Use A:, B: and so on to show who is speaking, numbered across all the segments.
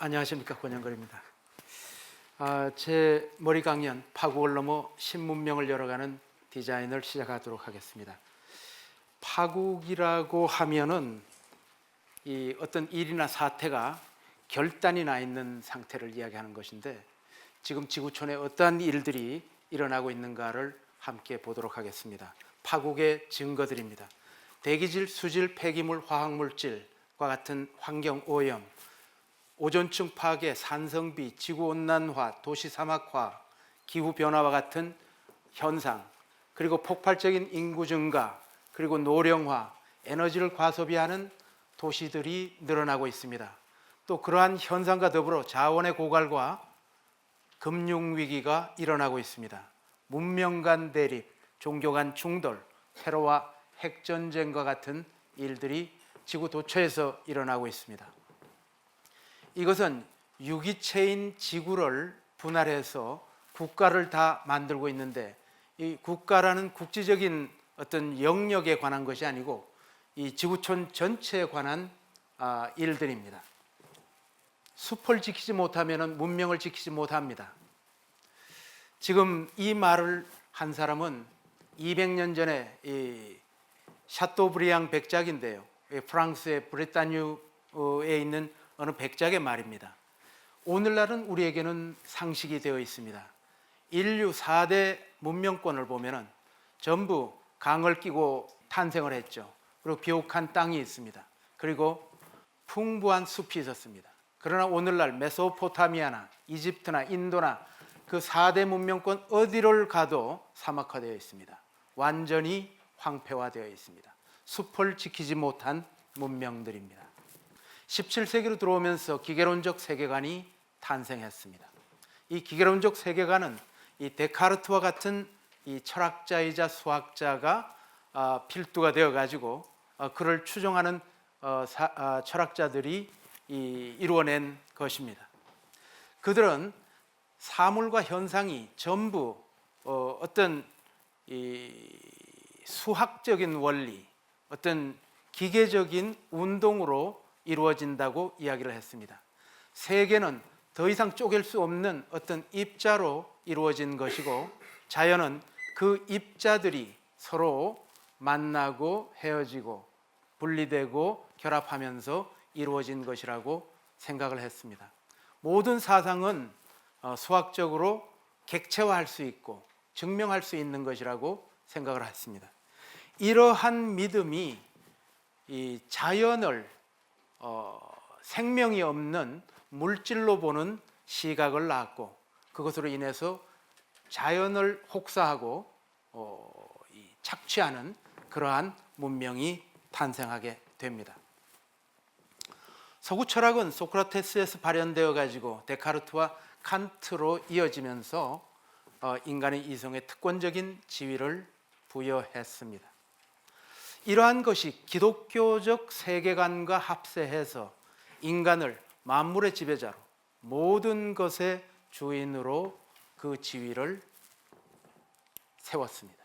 A: 안녕하십니까, 권영걸입니다. 제 머리 강연 파국을 넘어 신문명을 열어가는 디자인을 시작하도록 하겠습니다. 파국이라고 하면은 이 어떤 일이나 사태가 결단이 나 있는 상태를 이야기하는 것인데, 지금 지구촌에 어떠한 일들이 일어나고 있는가를 함께 보도록 하겠습니다. 파국의 증거들입니다. 대기질, 수질, 폐기물, 화학물질과 같은 환경 오염, 오존층 파괴, 산성비, 지구온난화, 도시사막화, 기후변화와 같은 현상, 그리고 폭발적인 인구 증가, 그리고 노령화, 에너지를 과소비하는 도시들이 늘어나고 있습니다. 또 그러한 현상과 더불어 자원의 고갈과 금융위기가 일어나고 있습니다. 문명 간 대립, 종교 간 충돌, 테러와 핵전쟁과 같은 일들이 지구 도처에서 일어나고 있습니다. 이것은 유기체인 지구를 분할해서 국가를 다 만들고 있는데, 이 국가라는 국지적인 어떤 영역에 관한 것이 아니고 이 지구촌 전체에 관한 일들입니다. 숲을 지키지 못하면 문명을 지키지 못합니다. 지금 이 말을 한 사람은 200년 전에 이 샤토브리앙 백작인데요, 프랑스의 브레타뉴에 있는 어느 백작의 말입니다. 오늘날은 우리에게는 상식이 되어 있습니다. 인류 4대 문명권을 보면은 전부 강을 끼고 탄생을 했죠. 그리고 비옥한 땅이 있습니다. 그리고 풍부한 숲이 있었습니다. 그러나 오늘날 메소포타미아나 이집트나 인도나 그 4대 문명권 어디를 가도 사막화되어 있습니다. 완전히 황폐화되어 있습니다. 숲을 지키지 못한 문명들입니다. 17세기로 들어오면서 기계론적 세계관이 탄생했습니다. 이 기계론적 세계관은 이 데카르트와 같은 이 철학자이자 수학자가 필두가 되어 가지고 그를 추종하는 철학자들이 이루어낸 것입니다. 그들은 사물과 현상이 전부 어떤 이 수학적인 원리, 어떤 기계적인 운동으로 이루어진다고 이야기를 했습니다. 세계는 더 이상 쪼갤 수 없는 어떤 입자로 이루어진 것이고, 자연은 그 입자들이 서로 만나고 헤어지고 분리되고 결합하면서 이루어진 것이라고 생각을 했습니다. 모든 사상은 수학적으로 객체화할 수 있고 증명할 수 있는 것이라고 생각을 했습니다. 이러한 믿음이 이 자연을 생명이 없는 물질로 보는 시각을 낳았고, 그것으로 인해서 자연을 혹사하고 착취하는 그러한 문명이 탄생하게 됩니다. 서구 철학은 소크라테스에서 발현되어 가지고 데카르트와 칸트로 이어지면서 인간의 이성에 특권적인 지위를 부여했습니다. 이러한 것이 기독교적 세계관과 합세해서 인간을 만물의 지배자로, 모든 것의 주인으로 그 지위를 세웠습니다.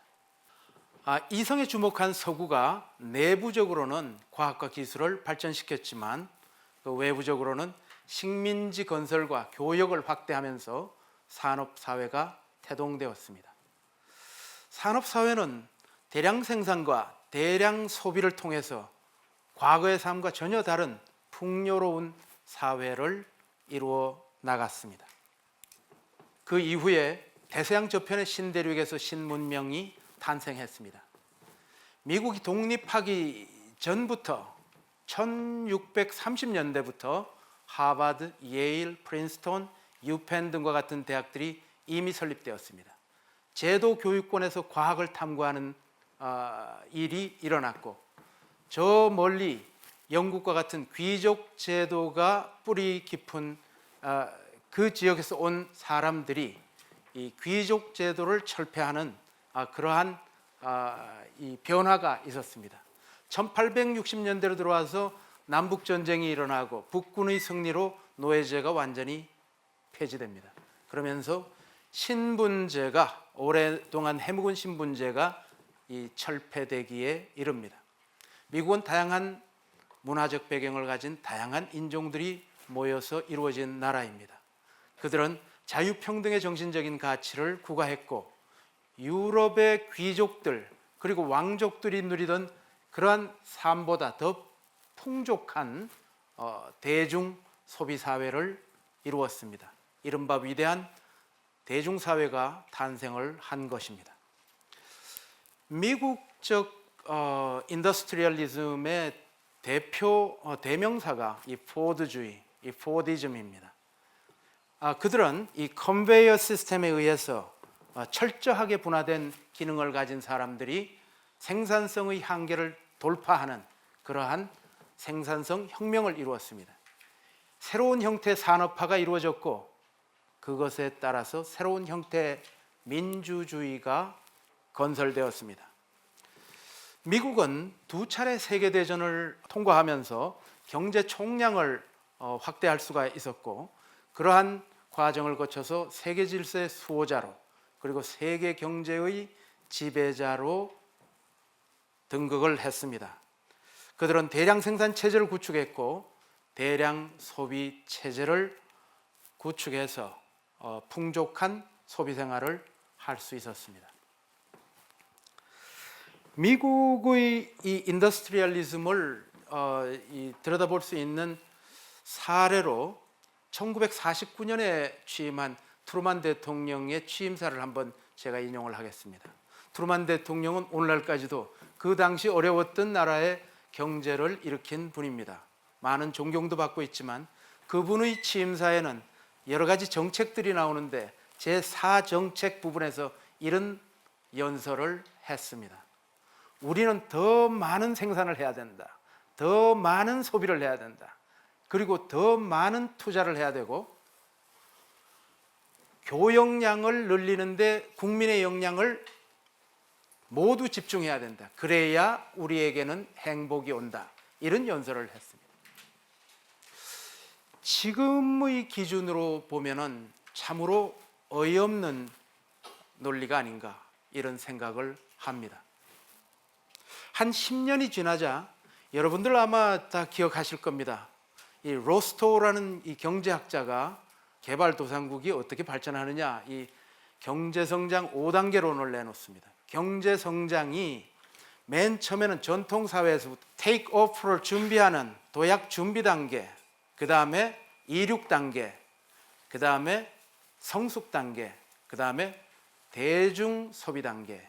A: 이성에 주목한 서구가 내부적으로는 과학과 기술을 발전시켰지만 그 외부적으로는 식민지 건설과 교역을 확대하면서 산업사회가 태동되었습니다. 산업사회는 대량 생산과 대량 소비를 통해서 과거의 삶과 전혀 다른 풍요로운 사회를 이루어 나갔습니다. 그 이후에 대서양 저편의 신대륙에서 신문명이 탄생했습니다. 미국이 독립하기 전부터 1630년대부터 하버드, 예일, 프린스턴, 유펜 등과 같은 대학들이 이미 설립되었습니다. 제도 교육권에서 과학을 탐구하는 일이 일어났고, 저 멀리 영국과 같은 귀족 제도가 뿌리 깊은 그 지역에서 온 사람들이 이 귀족 제도를 철폐하는 그러한 이 변화가 있었습니다. 1860년대로 들어와서 남북 전쟁이 일어나고 북군의 승리로 노예제가 완전히 폐지됩니다. 그러면서 신분제가, 오랫동안 해묵은 신분제가 이 철폐되기에 이릅니다. 미국은 다양한 문화적 배경을 가진 다양한 인종들이 모여서 이루어진 나라입니다. 그들은 자유평등의 정신적인 가치를 구가했고 유럽의 귀족들 그리고 왕족들이 누리던 그러한 삶보다 더 풍족한 대중 소비 사회를 이루었습니다. 이른바 위대한 대중사회가 탄생을 한 것입니다. 미국적 인더스트리얼리즘의 대명사가 이 포드주의, 이 포디즘입니다. 그들은 이 컨베이어 시스템에 의해서 철저하게 분화된 기능을 가진 사람들이 생산성의 한계를 돌파하는 그러한 생산성 혁명을 이루었습니다. 새로운 형태의 산업화가 이루어졌고 그것에 따라서 새로운 형태의 민주주의가 건설되었습니다. 미국은 두 차례 세계대전을 통과하면서 경제 총량을 확대할 수가 있었고 그러한 과정을 거쳐서 세계 질서의 수호자로 그리고 세계 경제의 지배자로 등극을 했습니다. 그들은 대량 생산 체제를 구축했고 대량 소비 체제를 구축해서 풍족한 소비 생활을 할 수 있었습니다. 미국의 이 인더스트리얼리즘을 들여다볼 수 있는 사례로 1949년에 취임한 트루만 대통령의 취임사를 한번 제가 인용을 하겠습니다. 트루만 대통령은 오늘날까지도 그 당시 어려웠던 나라의 경제를 일으킨 분입니다. 많은 존경도 받고 있지만 그분의 취임사에는 여러 가지 정책들이 나오는데 제4정책 부분에서 이런 연설을 했습니다. 우리는 더 많은 생산을 해야 된다. 더 많은 소비를 해야 된다. 그리고 더 많은 투자를 해야 되고 교역량을 늘리는데 국민의 역량을 모두 집중해야 된다. 그래야 우리에게는 행복이 온다. 이런 연설을 했습니다. 지금의 기준으로 보면은 참으로 어이없는 논리가 아닌가 이런 생각을 합니다. 한 10년이 지나자 여러분들 아마 다 기억하실 겁니다. 이 로스토라는 이 경제학자가 개발도상국이 어떻게 발전하느냐 이 경제성장 5단계론을 내놓습니다. 경제성장이 맨 처음에는 전통사회에서부터 테이크오프를 준비하는 도약 준비 단계, 그 다음에 이륙 단계, 그 다음에 성숙 단계, 그 다음에 대중 소비 단계,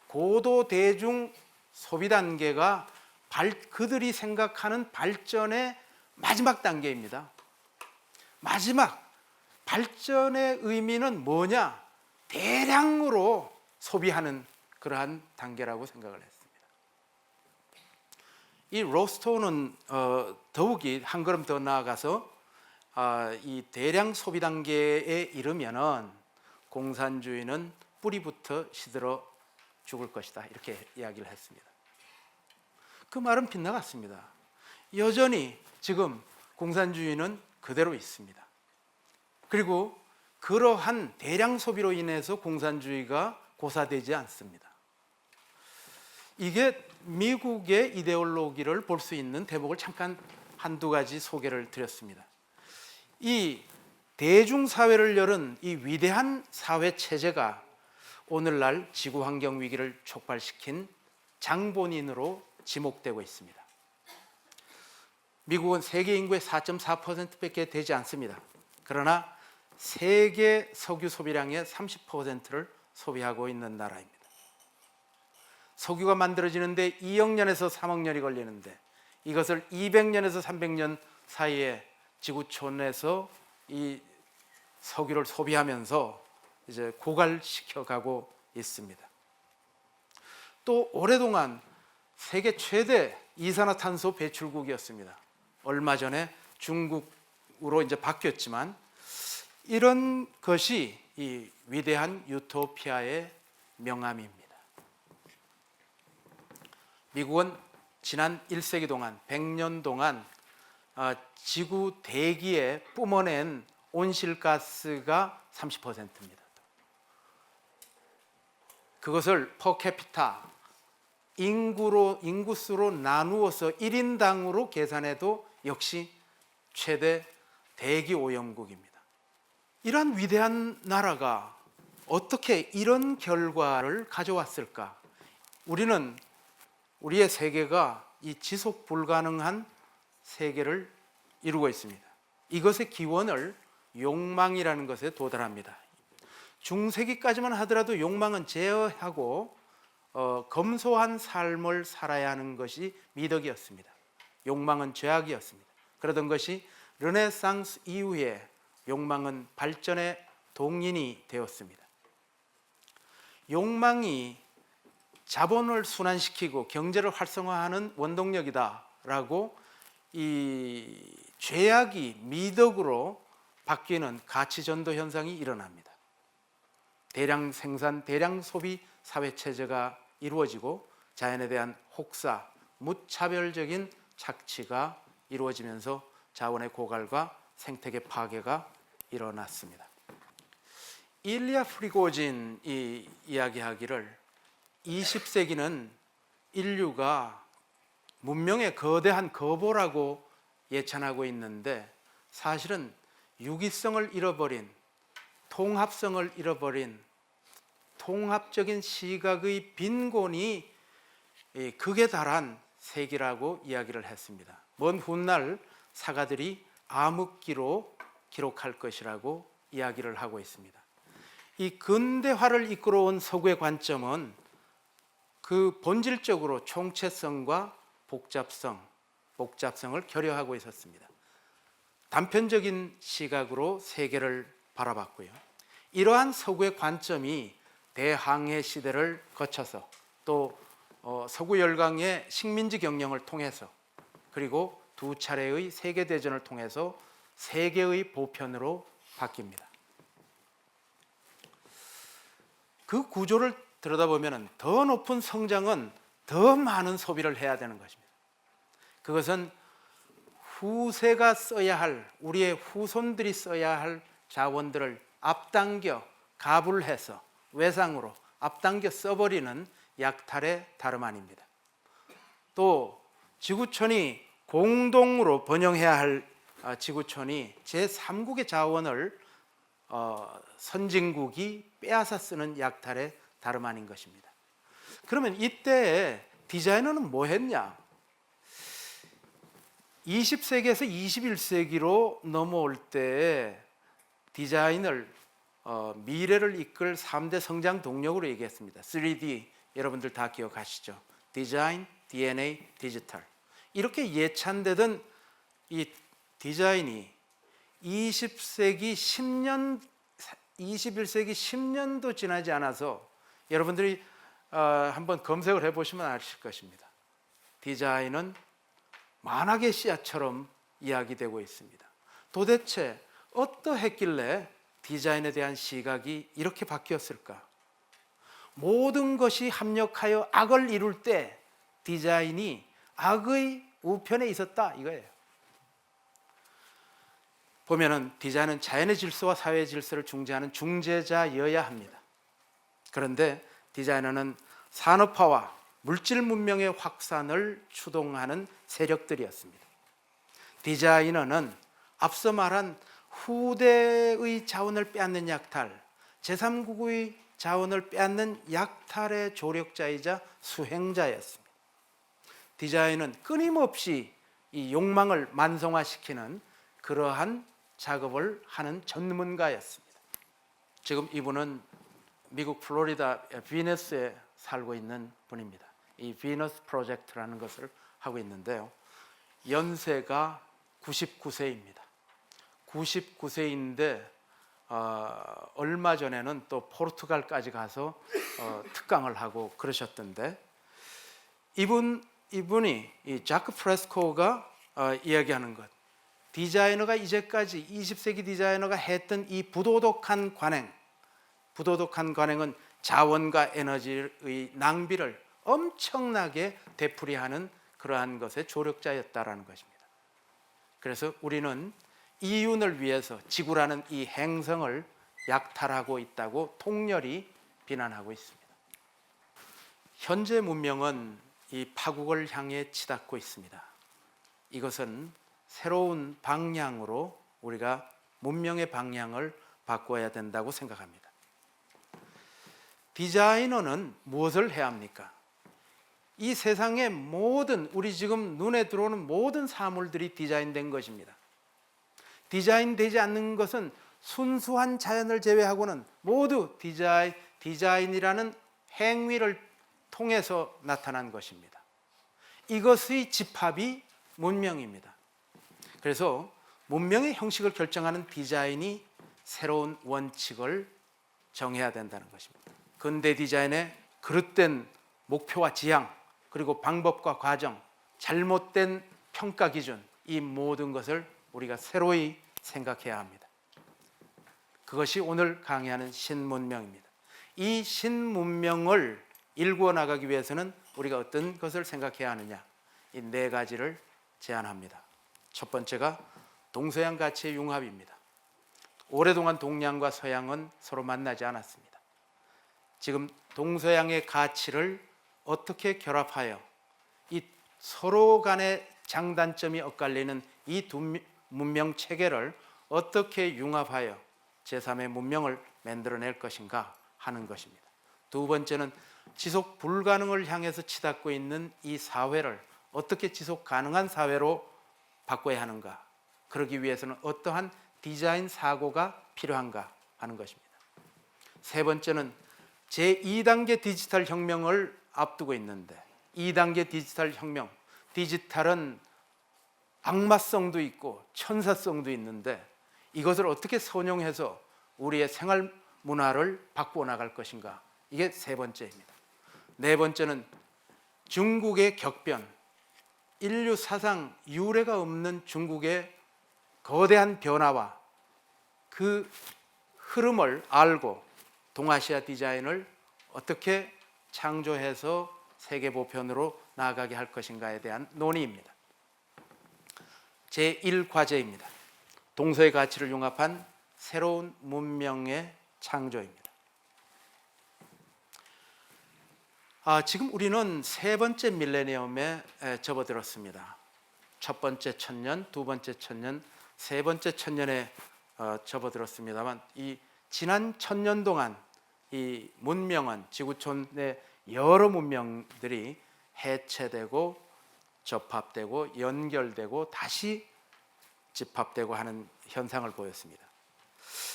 A: 고도 대중 소비 단계가 그들이 생각하는 발전의 마지막 단계입니다. 마지막 발전의 의미는 뭐냐? 대량으로 소비하는 그러한 단계라고 생각을 했습니다. 이 로스토는 더욱이 한 걸음 더 나아가서 이 대량 소비 단계에 이르면은 공산주의는 뿌리부터 시들어 죽을 것이다 이렇게 이야기를 했습니다. 그 말은 빗나갔습니다. 여전히 지금 공산주의는 그대로 있습니다. 그리고 그러한 대량 소비로 인해서 공산주의가 고사되지 않습니다. 이게 미국의 이데올로기를 볼 수 있는 대목을 잠깐 한두 가지 소개를 드렸습니다. 이 대중사회를 열은 이 위대한 사회체제가 오늘날 지구환경 위기를 촉발시킨 장본인으로 지목되고 있습니다. 미국은 세계 인구의 4.4%밖에 되지 않습니다. 그러나 세계 석유 소비량의 30%를 소비하고 있는 나라입니다. 석유가 만들어지는데 2억 년에서 3억 년이 걸리는데 이것을 200년에서 300년 사이에 지구촌에서 이 석유를 소비하면서 이제 고갈시켜 가고 있습니다. 또 오랫동안 세계 최대 이산화탄소 배출국이었습니다. 얼마 전에 중국으로 이제 바뀌었지만 이런 것이 이 위대한 유토피아의 명암입니다. 미국은 지난 1세기 동안 100년 동안 지구 대기에 뿜어낸 온실가스가 30%입니다. 그것을 퍼캐피타 인구수로 나누어서 1인당으로 계산해도 역시 최대 대기오염국입니다. 이러한 위대한 나라가 어떻게 이런 결과를 가져왔을까? 우리는 우리의 세계가 이 지속 불가능한 세계를 이루고 있습니다. 이것의 기원을 욕망이라는 것에 도달합니다. 중세기까지만 하더라도 욕망은 제어하고 검소한 삶을 살아야 하는 것이 미덕이었습니다. 욕망은 죄악이었습니다. 그러던 것이 르네상스 이후에 욕망은 발전의 동인이 되었습니다. 욕망이 자본을 순환시키고 경제를 활성화하는 원동력이다라고 이 죄악이 미덕으로 바뀌는 가치전도 현상이 일어납니다. 대량 생산, 대량 소비 사회체제가 이루어지고 자연에 대한 혹사, 무차별적인 착취가 이루어지면서 자원의 고갈과 생태계 파괴가 일어났습니다. 일리아 프리고진이 이야기하기를 20세기는 인류가 문명의 거대한 거보라고 예찬하고 있는데 사실은 유기성을 잃어버린, 통합성을 잃어버린 통합적인 시각의 빈곤이 극에 달한 세기라고 이야기를 했습니다. 먼 훗날 사가들이 암흑기로 기록할 것이라고 이야기를 하고 있습니다. 이 근대화를 이끌어온 서구의 관점은 그 본질적으로 총체성과 복잡성을 결여하고 있었습니다. 단편적인 시각으로 세계를 바라봤고요. 이러한 서구의 관점이 대항해 시대를 거쳐서 또 서구 열강의 식민지 경영을 통해서 그리고 두 차례의 세계대전을 통해서 세계의 보편으로 바뀝니다. 그 구조를 들여다보면 더 높은 성장은 더 많은 소비를 해야 되는 것입니다. 그것은 후세가 써야 할, 우리의 후손들이 써야 할 자원들을 앞당겨 가불해서 외상으로 앞당겨 써버리는 약탈의 다름 아닙니다. 또 지구촌이 공동으로 번영해야 할 지구촌이 제3국의 자원을 선진국이 빼앗아 쓰는 약탈의 다름 아닌 것입니다. 그러면 이때 디자이너는 뭐 했냐? 20세기에서 21세기로 넘어올 때 디자인을 미래를 이끌 3대 성장 동력으로 얘기했습니다. 3D 여러분들 다 기억하시죠? 디자인, DNA, 디지털. 이렇게 예찬되던 이 디자인이 21세기 10년도 지나지 않아서 여러분들이 한번 검색을 해보시면 아실 것입니다. 디자인은 만악의 씨앗처럼 이야기되고 있습니다. 도대체 어떠했길래 디자인에 대한 시각이 이렇게 바뀌었을까? 모든 것이 합력하여 악을 이룰 때 디자인이 악의 우편에 있었다 이거예요. 보면은 디자인은 자연의 질서와 사회의 질서를 중재하는 중재자여야 합니다. 그런데 디자이너는 산업화와 물질 문명의 확산을 추동하는 세력들이었습니다. 디자이너는 앞서 말한 후대의 자원을 빼앗는 약탈, 제3국의 자원을 빼앗는 약탈의 조력자이자 수행자였습니다. 디자인은 끊임없이 이 욕망을 만성화시키는 그러한 작업을 하는 전문가였습니다. 지금 이분은 미국 플로리다 비너스에 살고 있는 분입니다. 이 비너스 프로젝트라는 것을 하고 있는데요. 연세가 99세입니다. 99세인데 얼마 전에는 또 포르투갈까지 가서 특강을 하고 그러셨던데 이분이 이 자크 프레스코가 이야기하는 것, 디자이너가 이제까지 20세기 디자이너가 했던 이 부도덕한 관행은 자원과 에너지의 낭비를 엄청나게 되풀이하는 그러한 것의 조력자였다라는 것입니다. 그래서 우리는 이윤을 위해서 지구라는 이 행성을 약탈하고 있다고 통렬히 비난하고 있습니다. 현재 문명은 이 파국을 향해 치닫고 있습니다. 이것은 새로운 방향으로 우리가 문명의 방향을 바꿔야 된다고 생각합니다. 디자이너는 무엇을 해야 합니까? 이 세상의 모든, 우리 지금 눈에 들어오는 모든 사물들이 디자인된 것입니다. 디자인되지 않는 것은 순수한 자연을 제외하고는 모두 디자인이라는 행위를 통해서 나타난 것입니다. 이것의 집합이 문명입니다. 그래서 문명의 형식을 결정하는 디자인이 새로운 원칙을 정해야 된다는 것입니다. 근대 디자인의 그릇된 목표와 지향, 그리고 방법과 과정, 잘못된 평가 기준, 이 모든 것을 우리가 새로이 생각해야 합니다. 그것이 오늘 강의하는 신문명입니다. 이 신문명을 일구어 나가기 위해서는 우리가 어떤 것을 생각해야 하느냐, 이 네 가지를 제안합니다. 첫 번째가 동서양 가치의 융합입니다. 오랫동안 동양과 서양은 서로 만나지 않았습니다. 지금 동서양의 가치를 어떻게 결합하여 이 서로 간의 장단점이 엇갈리는 이 두 문명 체계를 어떻게 융합하여 제3의 문명을 만들어낼 것인가 하는 것입니다. 두 번째는 지속 불가능을 향해서 치닫고 있는 이 사회를 어떻게 지속 가능한 사회로 바꿔야 하는가, 그러기 위해서는 어떠한 디자인 사고가 필요한가 하는 것입니다. 세 번째는 제2단계 디지털 혁명을 앞두고 있는데, 2단계 디지털 혁명, 디지털은 악마성도 있고 천사성도 있는데 이것을 어떻게 선용해서 우리의 생활 문화를 바꾸어 나갈 것인가, 이게 세 번째입니다. 네 번째는 중국의 격변, 인류 사상 유례가 없는 중국의 거대한 변화와 그 흐름을 알고 동아시아 디자인을 어떻게 창조해서 세계 보편으로 나아가게 할 것인가에 대한 논의입니다. 제1과제입니다. 동서의 가치를 융합한 새로운 문명의 창조입니다. 지금 우리는 세 번째 밀레니엄에 접어들었습니다. 첫 번째 천년, 두 번째 천년, 세 번째 천년에 접어들었습니다만, 이 지난 천년 동안 이 문명은, 지구촌의 여러 문명들이 해체되고 접합되고 연결되고 다시 집합되고 하는 현상을 보였습니다.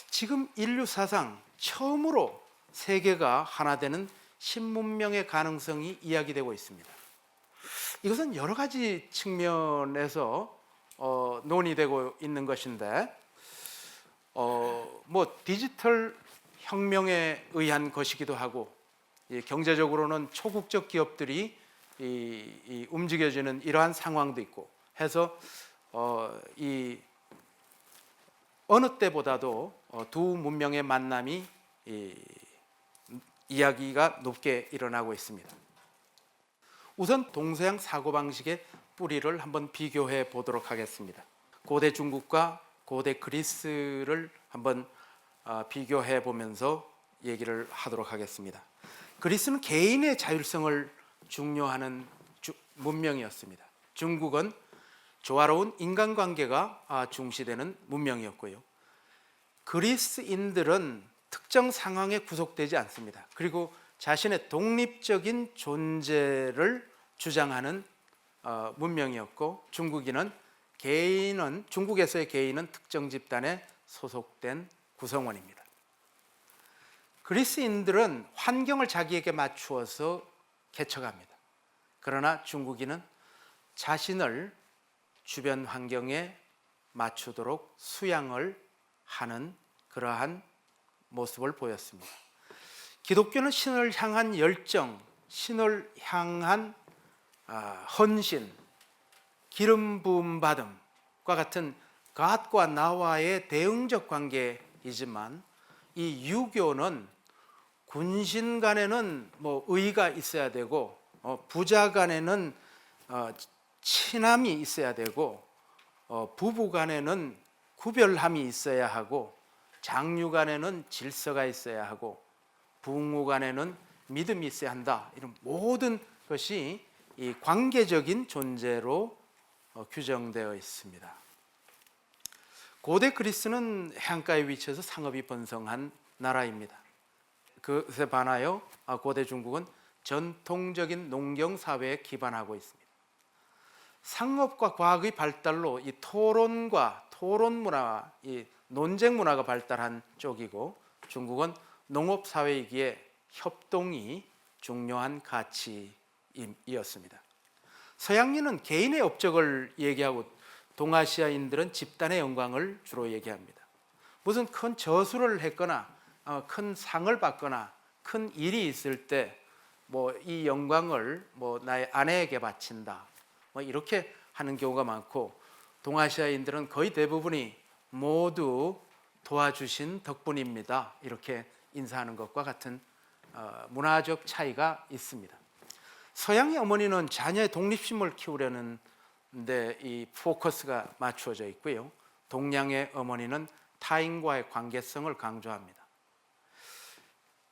A: 지금 인류 사상 처음으로 세계가 하나 되는 신문명의 가능성이 이야기되고 있습니다. 이것은 여러 가지 측면에서 논의되고 있는 것인데, 디지털 혁명에 의한 것이기도 하고, 경제적으로는 초국적 기업들이 움직여지는 이러한 상황도 있고 해서 어느 때보다도 두 문명의 만남이 이야기가 높게 일어나고 있습니다. 우선 동서양 사고방식의 뿌리를 한번 비교해 보도록 하겠습니다. 고대 중국과 고대 그리스를 한번 비교해 보면서 얘기를 하도록 하겠습니다. 그리스는 개인의 자율성을 중요하는 문명이었습니다. 중국은 조화로운 인간관계가 중시되는 문명이었고요. 그리스인들은 특정 상황에 구속되지 않습니다. 그리고 자신의 독립적인 존재를 주장하는 문명이었고, 중국에서의 개인은 특정 집단에 소속된 구성원입니다. 그리스인들은 환경을 자기에게 맞추어서 개척합니다. 그러나 중국인은 자신을 주변 환경에 맞추도록 수양을 하는 그러한 모습을 보였습니다. 기독교는 신을 향한 열정, 신을 향한 헌신, 기름 부음 받음과 같은 갓과 나와의 대응적 관계이지만, 이 유교는 군신 간에는 의가 있어야 되고, 부자 간에는 친함이 있어야 되고, 부부 간에는 구별함이 있어야 하고, 장류 간에는 질서가 있어야 하고, 부모 간에는 믿음이 있어야 한다. 이런 모든 것이 이 관계적인 존재로 규정되어 있습니다. 고대 그리스는 해안가에 위치해서 상업이 번성한 나라입니다. 그것에 반하여 고대 중국은 전통적인 농경 사회에 기반하고 있습니다. 상업과 과학의 발달로 이 토론과 토론 문화, 이 논쟁 문화가 발달한 쪽이고, 중국은 농업 사회이기에 협동이 중요한 가치이었습니다. 서양인은 개인의 업적을 얘기하고 동아시아인들은 집단의 영광을 주로 얘기합니다. 무슨 큰 저수를 했거나 큰 상을 받거나 큰 일이 있을 때 뭐 이 영광을 뭐 나의 아내에게 바친다, 뭐 이렇게 하는 경우가 많고, 동아시아인들은 거의 대부분이 모두 도와주신 덕분입니다, 이렇게 인사하는 것과 같은 문화적 차이가 있습니다. 서양의 어머니는 자녀의 독립심을 키우려는 데 이 포커스가 맞추어져 있고요. 동양의 어머니는 타인과의 관계성을 강조합니다.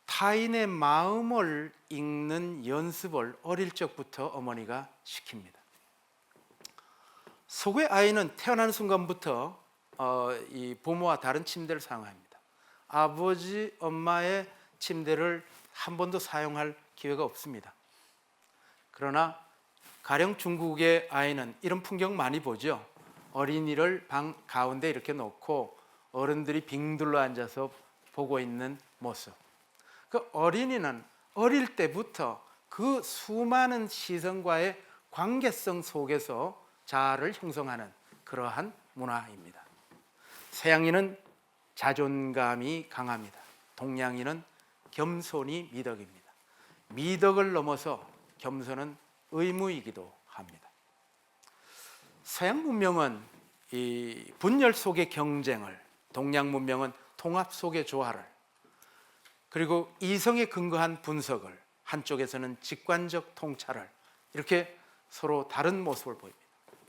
A: 타인의 마음을 읽는 연습을 어릴 적부터 어머니가 시킵니다. 서구의 아이는 태어나는 순간부터 이 부모와 다른 침대를 사용합니다. 아버지, 엄마의 침대를 한 번도 사용할 기회가 없습니다. 그러나 가령 중국의 아이는 이런 풍경 많이 보죠. 어린이를 방 가운데 이렇게 놓고 어른들이 빙둘러 앉아서 보고 있는 모습. 그 어린이는 어릴 때부터 그 수많은 시선과의 관계성 속에서 자아를 형성하는 그러한 문화입니다. 서양인은 자존감이 강합니다. 동양인은 겸손이 미덕입니다. 미덕을 넘어서 겸손은 의무이기도 합니다. 서양 문명은 이 분열 속의 경쟁을, 동양 문명은 통합 속의 조화를, 그리고 이성에 근거한 분석을, 한쪽에서는 직관적 통찰을, 이렇게 서로 다른 모습을 보입니다.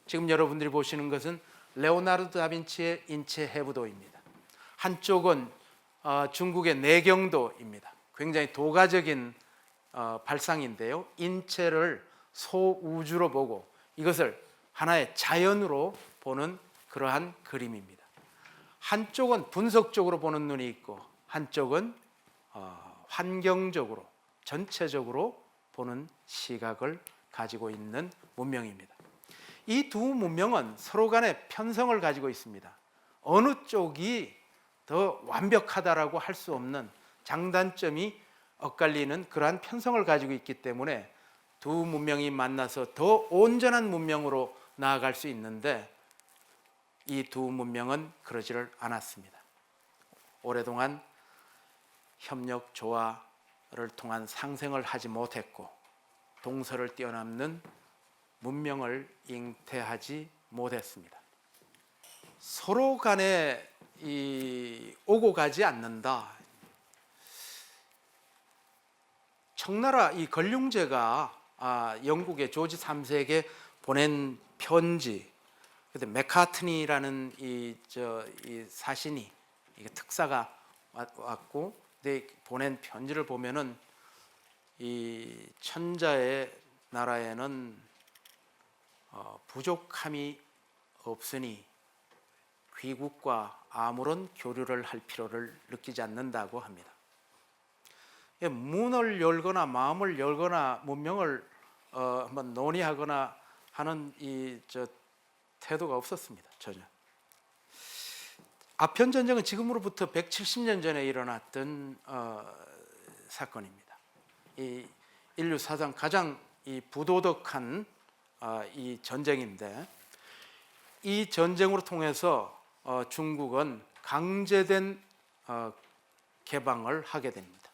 A: 지금 여러분들이 보시는 것은 레오나르도 다빈치의 인체 해부도입니다. 한쪽은 중국의 내경도입니다. 굉장히 도가적인 발상인데요, 인체를 소우주로 보고 이것을 하나의 자연으로 보는 그러한 그림입니다. 한쪽은 분석적으로 보는 눈이 있고, 한쪽은 환경적으로, 전체적으로 보는 시각을 가지고 있는 문명입니다. 이 두 문명은 서로 간에 편성을 가지고 있습니다. 어느 쪽이 더 완벽하다라고 할 수 없는 장단점이 엇갈리는 그러한 편성을 가지고 있기 때문에 두 문명이 만나서 더 온전한 문명으로 나아갈 수 있는데, 이 두 문명은 그러지를 않았습니다. 오랫동안 협력 조화를 통한 상생을 하지 못했고, 동서를 뛰어넘는 문명을 잉태하지 못했습니다. 서로 간에 오고 가지 않는다. 청나라 이 걸륭제가 영국의 조지 3세에게 보낸 편지, 그때 메카트니라는 이 사신이, 이게 특사가 왔고, 보낸 편지를 보면은 이 천자의 나라에는 부족함이 없으니 귀국과 아무런 교류를 할 필요를 느끼지 않는다고 합니다. 문을 열거나 마음을 열거나 문명을 한번 논의하거나 하는 태도가 없었습니다. 전혀. 아편 전쟁은 지금으로부터 170년 전에 일어났던 사건입니다. 이 인류 사상 가장 부도덕한 이 전쟁인데, 이 전쟁으로 통해서 중국은 강제된 개방을 하게 됩니다.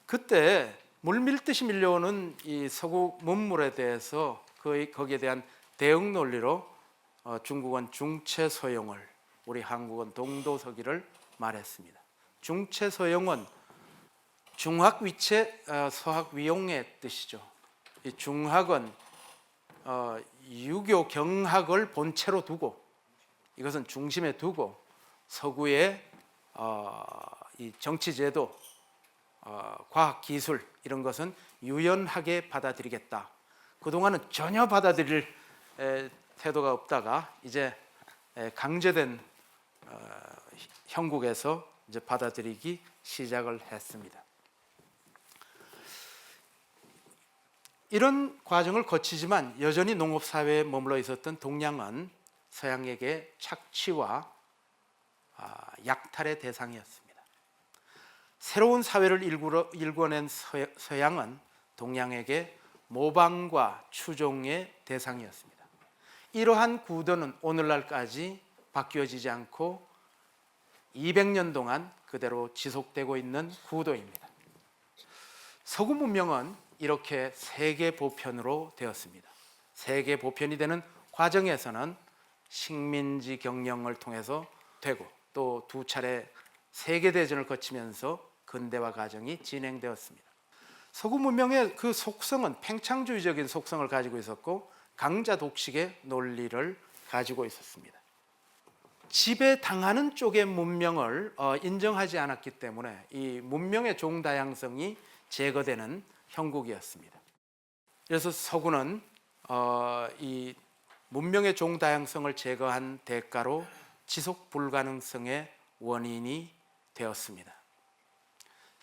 A: 그때 물밀듯이 밀려오는 이 서구 문물에 대해서 거기에 대한 대응 논리로 중국은 중체소용을, 우리 한국은 동도서기를 말했습니다. 중체소용은 중학위체 서학위용의 뜻이죠. 이 중학은 유교 경학을 본체로 두고, 이것은 중심에 두고, 서구의 이 정치제도, 과학기술 이런 것은 유연하게 받아들이겠다. 그동안은 전혀 받아들일 태도가 없다가 이제 강제된 형국에서 이제 받아들이기 시작을 했습니다. 이런 과정을 거치지만 여전히 농업 사회에 머물러 있었던 동양은 서양에게 착취와 약탈의 대상이었습니다. 새로운 사회를 일궈낸 서양은 동양에게 모방과 추종의 대상이었습니다. 이러한 구도는 오늘날까지 바뀌어지지 않고 200년 동안 그대로 지속되고 있는 구도입니다. 서구 문명은 이렇게 세계 보편으로 되었습니다. 세계 보편이 되는 과정에서는 식민지 경영을 통해서 되고 또 두 차례 세계 대전을 거치면서 근대화 과정이 진행되었습니다. 서구 문명의 그 속성은 팽창주의적인 속성을 가지고 있었고 강자 독식의 논리를 가지고 있었습니다. 지배당하는 쪽의 문명을 인정하지 않았기 때문에 이 문명의 종다양성이 제거되는 형국이었습니다. 그래서 서구는 이 문명의 종다양성을 제거한 대가로 지속 불가능성의 원인이 되었습니다.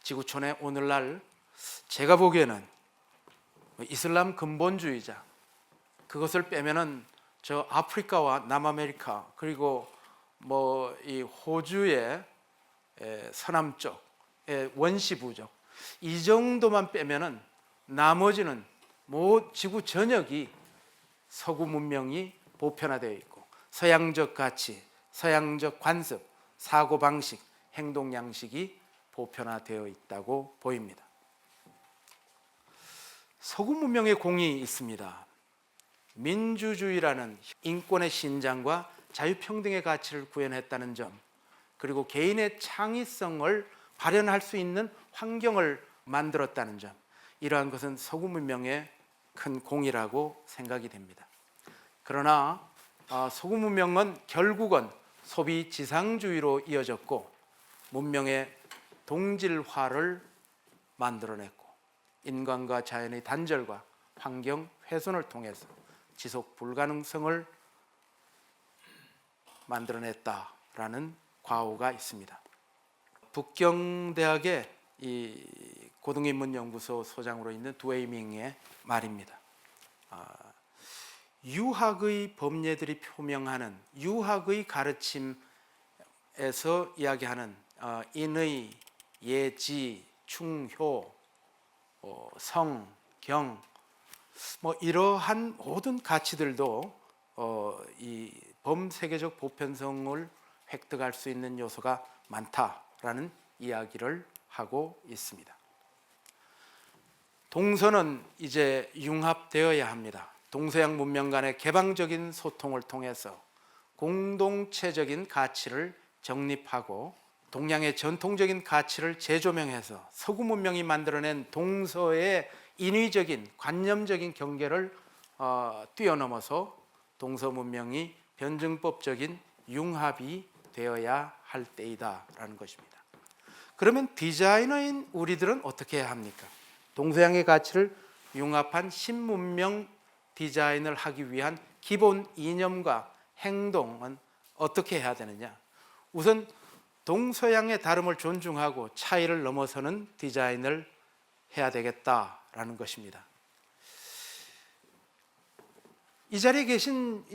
A: 지구촌의 오늘날 제가 보기에는 이슬람 근본주의자, 그것을 빼면은 저 아프리카와 남아메리카 그리고 이 호주의 서남쪽의 원시 부족, 이 정도만 빼면은 나머지는 지구 전역이 서구 문명이 보편화되어 있고 서양적 가치, 서양적 관습, 사고 방식, 행동 양식이 보편화되어 있다고 보입니다. 서구 문명의 공이 있습니다. 민주주의라는 인권의 신장과 자유평등의 가치를 구현했다는 점, 그리고 개인의 창의성을 발현할 수 있는 환경을 만들었다는 점, 이러한 것은 서구 문명의 큰 공이라고 생각이 됩니다. 그러나 서구 문명은 결국은 소비 지상주의로 이어졌고 문명의 동질화를 만들어냈고 인간과 자연의 단절과 환경 훼손을 통해서 지속 불가능성을 만들어냈다라는 과오가 있습니다. 북경대학의 이 고등인문연구소 소장으로 있는 두웨이밍의 말입니다. 유학의 법례들이 표명하는 유학의 가르침에서 이야기하는 인의, 예지, 충효, 성, 경, 이러한 모든 가치들도 이 범세계적 보편성을 획득할 수 있는 요소가 많다라는 이야기를 하고 있습니다. 동서는 이제 융합되어야 합니다. 동서양 문명 간의 개방적인 소통을 통해서 공동체적인 가치를 정립하고 동양의 전통적인 가치를 재조명해서 서구 문명이 만들어낸 동서의 인위적인 관념적인 경계를 뛰어넘어서 동서 문명이 변증법적인 융합이 되어야 할 때이다라는 것입니다. 그러면 디자이너인 우리들은 어떻게 해야 합니까? 동서양의 가치를 융합한 신문명 디자인을 하기 위한 기본 이념과 행동은 어떻게 해야 되느냐? 우선 동서양의 다름을 존중하고 차이를 넘어서는 디자인을 해야 되겠다라는 것입니다. 이 자리에 계신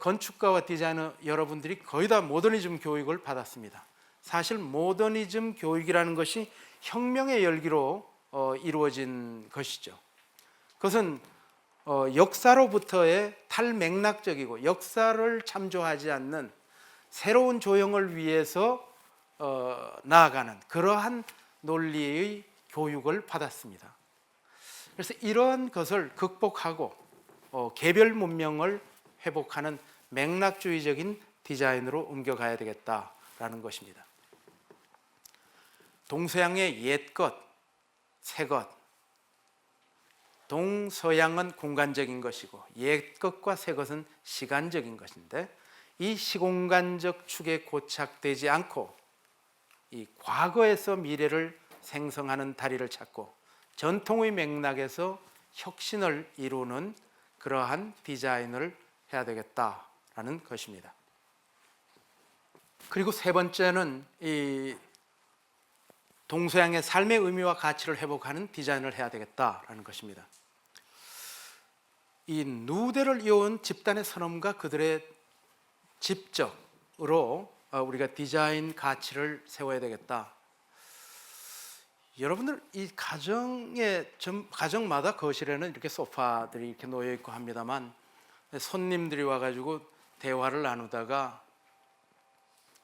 A: 건축가와 디자이너 여러분들이 거의 다 모더니즘 교육을 받았습니다. 사실 모더니즘 교육이라는 것이 혁명의 열기로 이루어진 것이죠. 그것은 역사로부터의 탈맥락적이고 역사를 참조하지 않는 새로운 조형을 위해서 나아가는 그러한 논리의 교육을 받았습니다. 그래서 이런 것을 극복하고 개별 문명을 회복하는 맥락주의적인 디자인으로 옮겨가야 되겠다라는 것입니다. 동서양의 옛것, 새것, 동서양은 공간적인 것이고 옛것과 새것은 시간적인 것인데 이 시공간적 축에 고착되지 않고 이 과거에서 미래를 생성하는 다리를 찾고 전통의 맥락에서 혁신을 이루는 그러한 디자인을 해야 되겠다라는 것입니다. 그리고 세 번째는 이 동서양의 삶의 의미와 가치를 회복하는 디자인을 해야 되겠다라는 것입니다. 이 누대를 이어온 집단의 선언과 그들의 집적으로 우리가 디자인 가치를 세워야 되겠다. 여러분들 이 가정마다 거실에는 이렇게 소파들이 이렇게 놓여 있고 합니다만, 손님들이 와가지고 대화를 나누다가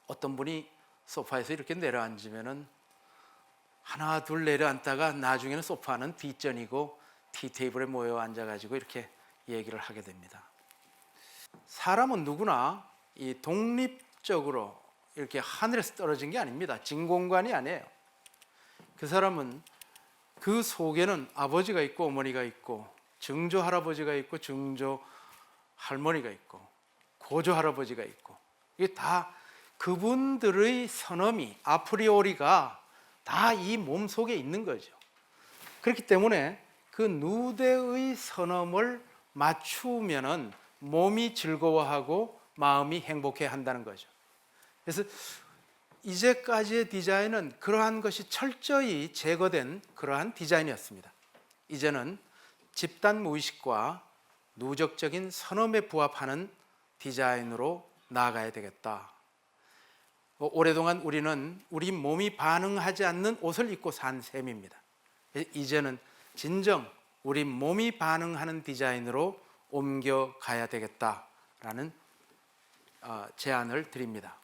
A: 어떤 분이 소파에서 이렇게 내려앉으면은 하나 둘 내려앉다가 나중에는 소파는 뒷전이고 티테이블에 모여 앉아가지고 이렇게 얘기를 하게 됩니다. 사람은 누구나 이 독립적으로 이렇게 하늘에서 떨어진 게 아닙니다. 진공관이 아니에요. 그 사람은 그 속에는 아버지가 있고 어머니가 있고 증조 할아버지가 있고 증조 할머니가 있고 고조 할아버지가 있고, 이게 다 그분들의 선엄이 아프리오리가 다 이 몸 속에 있는 거죠. 그렇기 때문에 그 누대의 선엄을 맞추면은 몸이 즐거워하고 마음이 행복해 한다는 거죠. 그래서 이제까지의 디자인은 그러한 것이 철저히 제거된 그러한 디자인이었습니다. 이제는 집단 무의식과 누적적인 선엄에 부합하는 디자인으로 나아가야 되겠다. 오랫동안 우리는 우리 몸이 반응하지 않는 옷을 입고 산 셈입니다. 이제는 진정 우리 몸이 반응하는 디자인으로 옮겨가야 되겠다라는 제안을 드립니다.